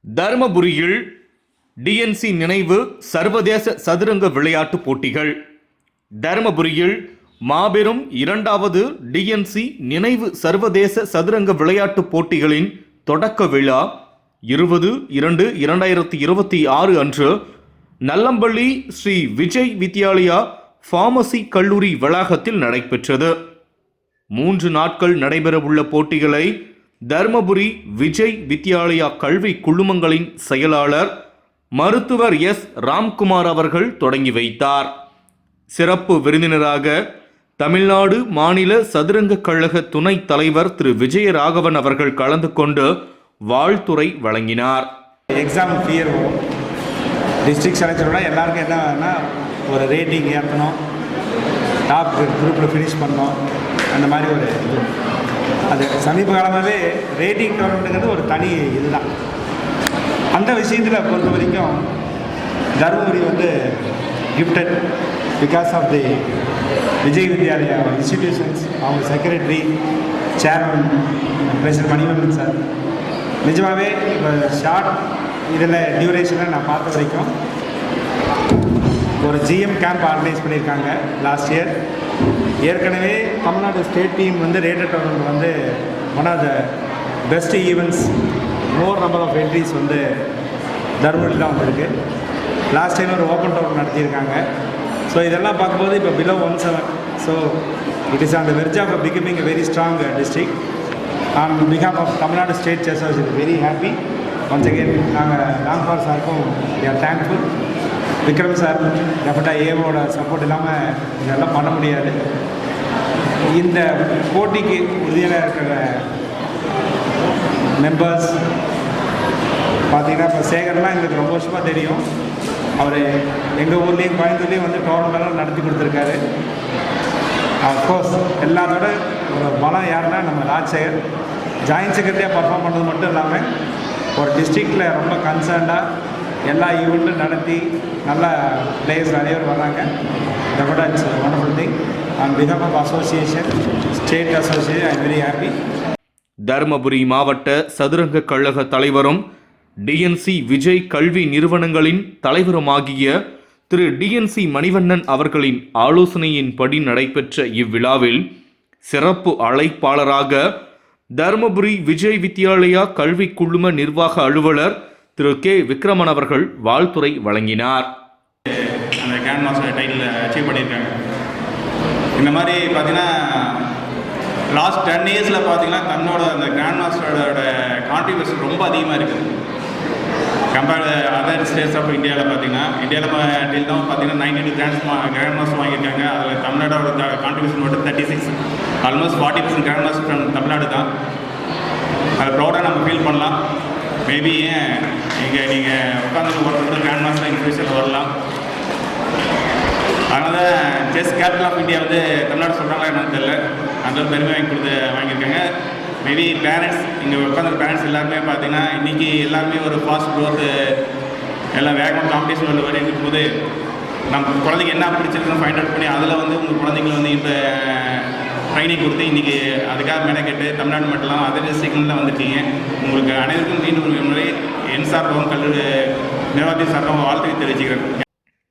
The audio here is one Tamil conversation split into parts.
தர்மபுரியில் டிஎன்சி நினைவு சர்வதேச சதுரங்க விளையாட்டுப் போட்டிகள். தர்மபுரியில் மாபெரும் 2வது டிஎன்சி நினைவு சர்வதேச சதுரங்க விளையாட்டுப் போட்டிகளின் தொடக்க விழா 20/2/2026 அன்று நல்லம்பள்ளி ஸ்ரீ விஜய் வித்யாலயா பார்மசி கல்லூரி வளாகத்தில் நடைபெற்றது. 3 நாட்கள் நடைபெறவுள்ள போட்டிகளை தர்மபுரி விஜய் வித்யாலயா கல்வி குழுமங்களின் செயலாளர் மருத்துவர் எஸ். ராம்குமார் அவர்கள் தொடங்கி வைத்தார். சிறப்பு விருந்தினராக தமிழ்நாடு மாநில சதுரங்க கழக துணைத் தலைவர் திரு விஜயராகவன் அவர்கள் கலந்து கொண்டு வாழ்த்துரை வழங்கினார். எக்ஸாம் கிளியர் வரும். டிஸ்ட்ரிக்ட் செலக்டரோட எல்லாருக்கும் என்னன்னா ஒரு ரேட்டிங் ஏற்றணும், டாப் குரூப்பில் ஃபினிஷ் பண்ணணும், அந்த மாதிரி ஒரு இது. அது சமீப காலமாகவே ரேட்டிங் டோர்னமெண்ட்டுங்கிறது ஒரு தனி இதுதான். அந்த விஷயத்தில் பொறுத்த வரைக்கும் Dharmapuri gifted because of the Vijay Vidyalaya institutions, அவங்க secretary chairman president Manivannan sir. நிஜமாகவே இப்போ ஷார்ட் இதில் டியூரேஷனில் நான் பார்த்த வரைக்கும் ஒரு ஜிஎம் கேம்ப் ஆர்கனைஸ் பண்ணியிருக்காங்க லாஸ்ட் இயர். ஏற்கனவே Tamil Nadu state team rated tournament one of the best events, more number of entries தர்மபுரியில் தான் வந்திருக்கு. லாஸ்ட் டைம் ஒரு ஓப்பன் டோர்னமெண்ட் நடத்தியிருக்காங்க. ஸோ இதெல்லாம் பார்க்கும்போது இப்போ below 17. So it is on the verge of becoming a very strong district. On behalf of Tamil Nadu state chess association very happy. Once again நாங்கள் ராம்பால் சாருக்கும் we are thankful. Vikram sir டெஃபினட்டாக ஏவோட சப்போர்ட் இல்லாமல் இதெல்லாம் பண்ண முடியாது. இந்த போட்டிக்கு உறுதியாக இருக்கிற மெம்பர்ஸ் பார்த்தீங்கன்னா இப்போ சேகர்லாம் எங்களுக்கு ரொம்ப வருஷமாக தெரியும். அவர் எங்கள் ஊர்லேயும் கோயம்புத்தூர்லேயும் டோர்னமெண்ட்லாம் நடத்தி கொடுத்துருக்காரு. அஃப்கோர்ஸ் எல்லாத்தோட ஒரு பலம் யாருன்னா நம்ம ராஜ்சேகர் ஜாயின்ட் செக்ரட்டரியாக பர்ஃபார்ம் பண்ணது மட்டும் இல்லாமல் ஒரு டிஸ்ட்ரிக்டில் ரொம்ப கன்சர்ன்டாக எல்லா ஈவெண்ட்டும் நடத்தி நல்ல பிளேயர்ஸ் நிறைய பேர் வர்றாங்க. டெஃபினட்டாக it's wonderful thing. On behalf of association, state association, I am very happy. Dharmapuri மாவட்ட சதுரங்க கழக தலைவரும் டிஎன்சி விஜய் கல்வி நிறுவனங்களின் தலைவருமாகிய திரு டிஎன்சி மணிவண்ணன் அவர்களின் ஆலோசனையின்படி நடைபெற்ற இவ்விழாவில் சிறப்பு அழைப்பாளராக தர்மபுரி விஜய் வித்யாலயா கல்வி குழும நிர்வாக அலுவலர் திரு கே. விக்ரமன் அவர்கள் வாழ்த்துரை வழங்கினார். அந்த கிராண்ட் மாஸ்டர் டைட்டில் அச்சீவ் பண்ணியிருக்காங்க. இந்த மாதிரி பார்த்தீங்கன்னா லாஸ்ட் 10 இயர்ஸில் பார்த்தீங்கன்னா தன்னோட அந்த கிராண்ட் மாஸ்டரோட கான்ட்ரிபியூஷன் ரொம்ப அதிகமாக இருக்குது. கம்பேர்டு அதர் ஸ்டேட்ஸ் ஆஃப் இந்தியாவில் பார்த்தீங்கன்னா டில் தான் பார்த்தீங்கன்னா 92 கிராண்ட் மாஸ்டர் வாங்கியிருக்காங்க. அதில் தமிழ்நாடோட கான்ட்ரிபியூஷன் மட்டும் 36, almost 40% grand master from Tamil Nadu தான். அதை ப்ரௌடாக நம்ம ஃபீல் பண்ணலாம். மேபி இங்கே நீங்கள் உட்காந்து ஒருத்தர் கிராண்ட் மாஸ்டர் இன் ஃபியூச்சரில் வரலாம். அதனால chess capital of India Tamil Nadu சொல்கிறாங்களா என்னன்னு தெரியல, அந்த பெருமை வாங்கியிருக்காங்க. மேபி பேரண்ட்ஸ் இங்கே உட்காந்துருக்க பேரண்ட்ஸ் எல்லாருமே பார்த்தீங்கன்னா இன்றைக்கி எல்லாருமே ஒரு ஃபாஸ்ட் க்ரோத்து எல்லாம் வேகமாக காம்படிஷன் இருக்கும் போது நம்ம குழந்தைங்க என்ன பிடிச்சிருக்குன்னு ஃபைண்ட் அவுட் பண்ணி அதில் உங்கள் குழந்தைங்களை இப்போ ட்ரைனிங் கொடுத்து இன்றைக்கி அதுக்காக மெனக்கெட்டு தமிழ்நாடு மட்டும் இல்லாமல் அதர் டிஸ்ட்ரிக்டில் வந்துட்டீங்க. உங்களுக்கு அனைவருக்கும் மீண்டும் முறை என் சார்பாகவும் கல்லூரி நிர்வாகத்தின் சார்பாகவும் வாழ்த்து தெரிவிச்சுக்கிறேன்.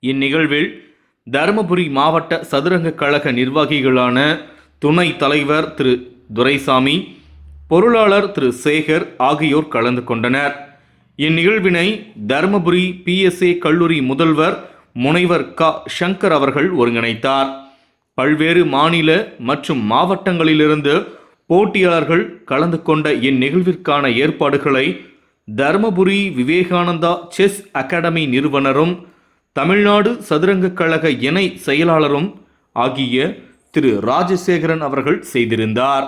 இந்நிகழ்வில் தருமபுரி மாவட்ட சதுரங்க கழக நிர்வாகிகளான துணை தலைவர் திரு துரைசாமி, பொருளாளர் திரு சேகர் ஆகியோர் கலந்து கொண்டனர். இந்நிகழ்வினை தருமபுரி PSA கல்லூரி முதல்வர் முனைவர் க. சங்கர் அவர்கள் ஒருங்கிணைத்தார். பல்வேறு மாநில மற்றும் மாவட்டங்களிலிருந்து போட்டியாளர்கள் கலந்து கொண்ட இந்நிகழ்விற்கான ஏற்பாடுகளை தருமபுரி விவேகானந்தா செஸ் அகாடமி நிறுவனரும் தமிழ்நாடு சதுரங்க கழக இணை செயலாளரும் ஆகிய திரு ராஜசேகரன் அவர்கள் செய்திருந்தார்.